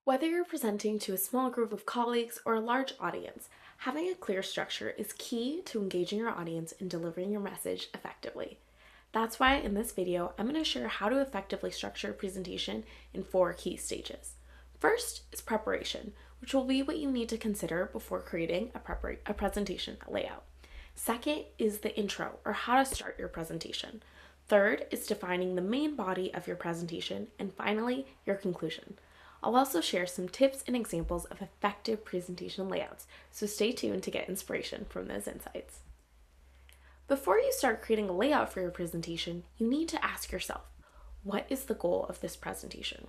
Whether you're presenting to a small group of colleagues or a large audience, having a clear structure is key to engaging your audience and delivering your message effectively. That's why in this video, I'm going to share how to effectively structure a presentation in 4 key stages. First is preparation, which will be what you need to consider before creating a presentation layout. Second is the intro, or how to start your presentation. Third is defining the main body of your presentation, and finally, your conclusion. I'll also share some tips and examples of effective presentation layouts, so stay tuned to get inspiration from those insights. Before you start creating a layout for your presentation, you need to ask yourself, what is the goal of this presentation?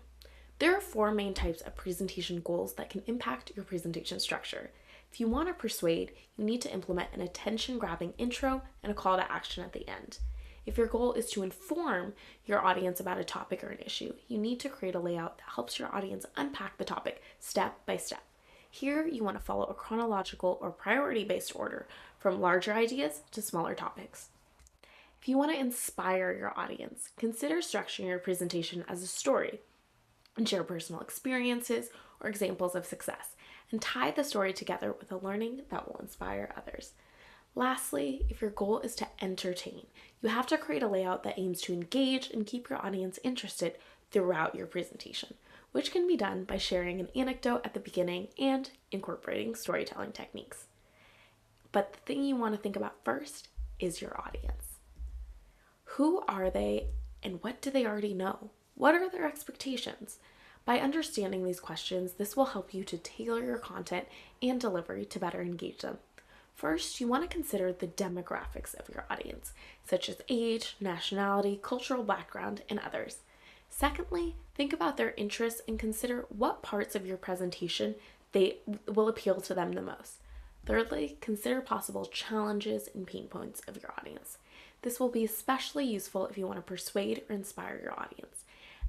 There are 4 main types of presentation goals that can impact your presentation structure. If you want to persuade, you need to implement an attention-grabbing intro and a call to action at the end. If your goal is to inform your audience about a topic or an issue, you need to create a layout that helps your audience unpack the topic step by step. Here, you want to follow a chronological or priority-based order from larger ideas to smaller topics. If you want to inspire your audience, consider structuring your presentation as a story and share personal experiences or examples of success, and tie the story together with a learning that will inspire others. Lastly, if your goal is to entertain, you have to create a layout that aims to engage and keep your audience interested throughout your presentation, which can be done by sharing an anecdote at the beginning and incorporating storytelling techniques. But the thing you want to think about first is your audience. Who are they and what do they already know? What are their expectations? By understanding these questions, this will help you to tailor your content and delivery to better engage them. First, you want to consider the demographics of your audience, such as age, nationality, cultural background, and others. Secondly, think about their interests and consider what parts of your presentation will appeal to them the most. Thirdly, consider possible challenges and pain points of your audience. This will be especially useful if you want to persuade or inspire your audience.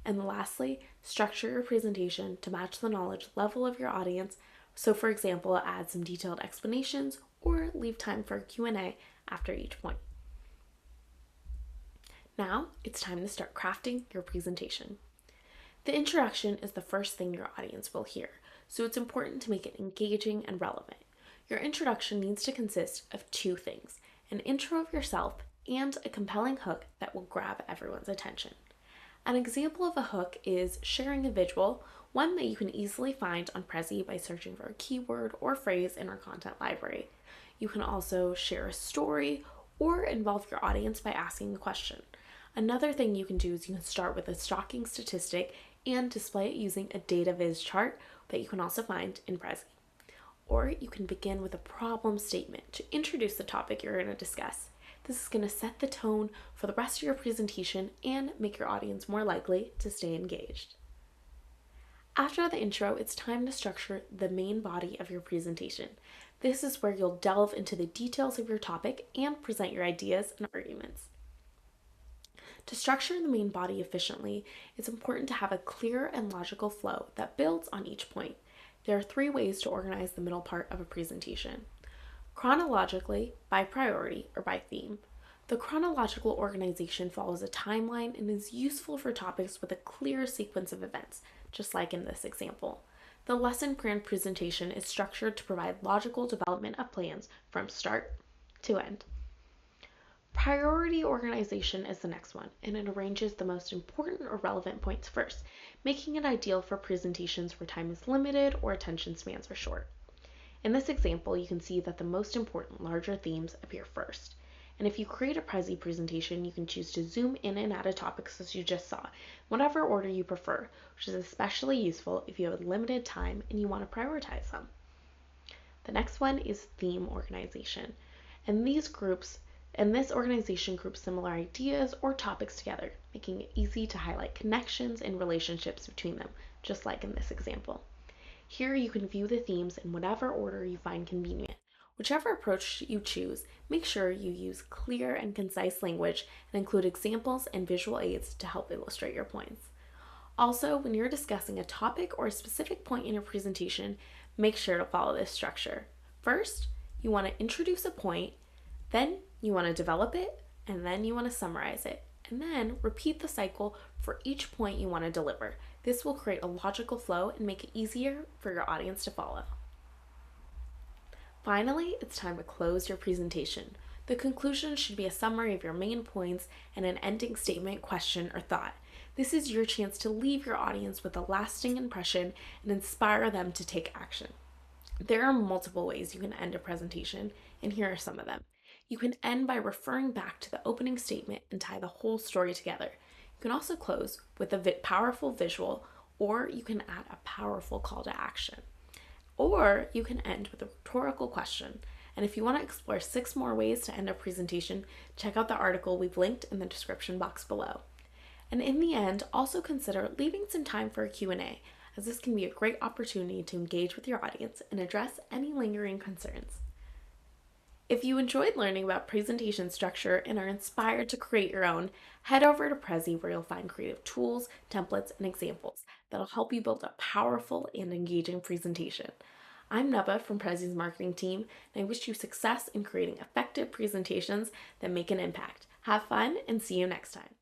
And lastly, structure your presentation to match the knowledge level of your audience. So for example, add some detailed explanations or leave time for a Q&A after each point. Now, it's time to start crafting your presentation. The introduction is the first thing your audience will hear, so it's important to make it engaging and relevant. Your introduction needs to consist of 2 things, an intro of yourself and a compelling hook that will grab everyone's attention. An example of a hook is sharing a visual, one that you can easily find on Prezi by searching for a keyword or phrase in our content library. You can also share a story or involve your audience by asking a question. Another thing you can do is you can start with a shocking statistic and display it using a data viz chart that you can also find in Prezi. Or you can begin with a problem statement to introduce the topic you're going to discuss. This is going to set the tone for the rest of your presentation and make your audience more likely to stay engaged. After the intro, it's time to structure the main body of your presentation. This is where you'll delve into the details of your topic and present your ideas and arguments. To structure the main body efficiently, it's important to have a clear and logical flow that builds on each point. There are 3 ways to organize the middle part of a presentation. Chronologically, by priority, or by theme. The chronological organization follows a timeline and is useful for topics with a clear sequence of events, just like in this example. The lesson plan presentation is structured to provide logical development of plans from start to end. Priority organization is the next one, and it arranges the most important or relevant points first, making it ideal for presentations where time is limited or attention spans are short. In this example, you can see that the most important larger themes appear first. And if you create a Prezi presentation, you can choose to zoom in and out of topics as you just saw, whatever order you prefer, which is especially useful if you have limited time and you want to prioritize them. The next one is theme organization. And this organization groups similar ideas or topics together, making it easy to highlight connections and relationships between them, just like in this example. Here you can view the themes in whatever order you find convenient. Whichever approach you choose, make sure you use clear and concise language and include examples and visual aids to help illustrate your points. Also, when you're discussing a topic or a specific point in your presentation, make sure to follow this structure. First, you want to introduce a point, then you want to develop it, and then you want to summarize it. and then repeat the cycle for each point you want to deliver. This will create a logical flow and make it easier for your audience to follow. Finally, it's time to close your presentation. The conclusion should be a summary of your main points and an ending statement, question, or thought. This is your chance to leave your audience with a lasting impression and inspire them to take action. There are multiple ways you can end a presentation, and here are some of them. You can end by referring back to the opening statement and tie the whole story together. You can also close with a powerful visual, or you can add a powerful call to action. Or you can end with a rhetorical question. And if you want to explore 6 more ways to end a presentation, check out the article we've linked in the description box below. And in the end, also consider leaving some time for a Q&A, as this can be a great opportunity to engage with your audience and address any lingering concerns. If you enjoyed learning about presentation structure and are inspired to create your own, head over to Prezi, where you'll find creative tools, templates, and examples that'll help you build a powerful and engaging presentation. I'm Nubba from Prezi's marketing team, and I wish you success in creating effective presentations that make an impact. Have fun and see you next time.